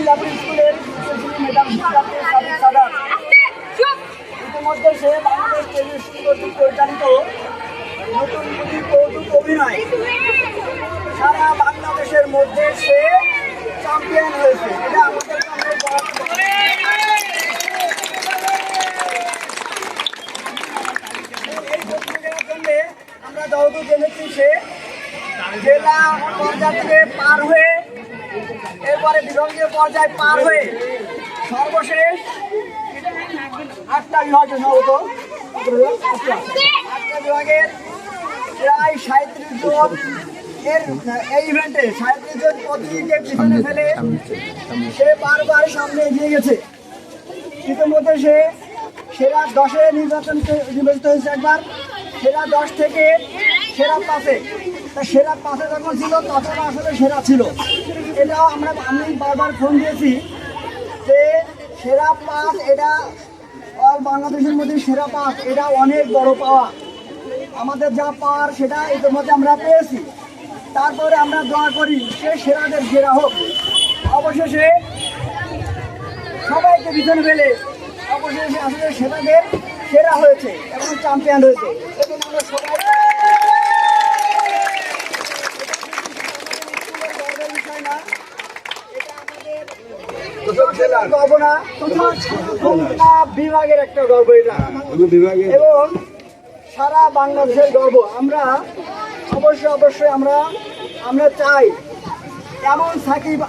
Level স্কুলের madam ইতিমধ্যে সে Bangladesh television কর্তৃক পরিচালিত নতুন কৌতুক অভিনয় সারা বাংলাদেশের মধ্যে সে চ্যাম্পিয়ন হয়েছে। এটা আমাদের আমরা যতদূর জেনেছি সে জেলা পর্যায় থেকে পার হয়ে এরপরে বিভাগীয় পর্যায়ে পার হয়ে সর্বশেষ 8টা বিভাগে সম্ভবত 8টা বিভাগের প্রায় 37 জন এই ইভেন্টে 37 জন প্রতিযোগীকে পিছনে ফেলে সে বারবার সামনে এগিয়ে গেছে। ইতিমধ্যে সে সেরা 10-এ নির্বাচিত হয়েছে একবার, সেরা 10 থেকে সেরা 5-এ। তা সেরা 5-এ যখন ছিল তখন আসলে সেরা ছিল। এটাও আমি বারবার ফোন দিয়েছি যে সেরা 5 এটা অল বাংলাদেশের মধ্যে সেরা 5 এটা অনেক বড় পাওয়া। আমাদের যা পাওয়ার সেটা ইতিমধ্যে আমরা পেয়েছি। তারপরে আমরা দোয়া করি সে সেরাদের সেরা হোক। অবশেষে সবাইকে পিছনে ফেলে অবশেষে আসলে সেরাদের সেরা হয়েছে এবং চ্যাম্পিয়ন হয়েছে। এবং আমরা সবাই গর্ব না, বিভাগের একটা গর্ব এটা এবং সারা বাংলাদেশের গর্ব। আমরা অবশ্যই আমরা চাই এমন সাকিব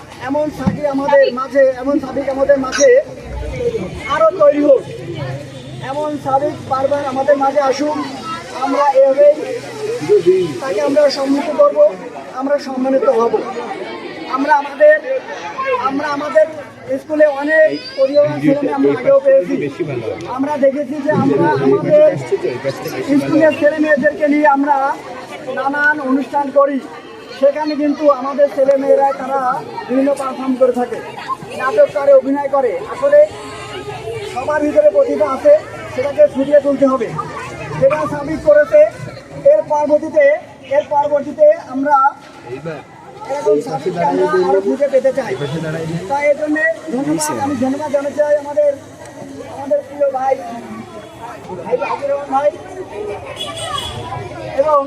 আমাদের মাঝে আরো তৈরি হোক, এমন সাকিব বারবার আমাদের মাঝে আসুন। আমরা এভাবেই তাকে আমরা সম্মিলিত করব, আমরা সম্মানিত হব। আমরা আমাদের স্কুলে অনেক প্রতিভাবান ছেলে আমরা আগেও পেয়েছি। আমরা দেখেছি যে আমরা আমাদের স্কুলের ছেলে মেয়েদেরকে নিয়ে আমরা নানান অনুষ্ঠান করি, সেখানে কিন্তু আমাদের ছেলে মেয়েরা তারা বিভিন্ন পারফর্ম করে থাকে, নাটক করে, অভিনয় করে। আসলে সবার ভিতরে প্রতিভা আছে, সেটাকে ফুটিয়ে তুলতে হবে। সেটা সাবিত করেছে। এর পরবর্তীতে আমরা এরকম সাবিতকে আমরা আরো খুঁজে পেতে চাই। তাই এই জন্য আমি ধন্যবাদ জানাতে চাই আমাদের প্রিয় ভাই হাবিবুর রহমান ভাই এবং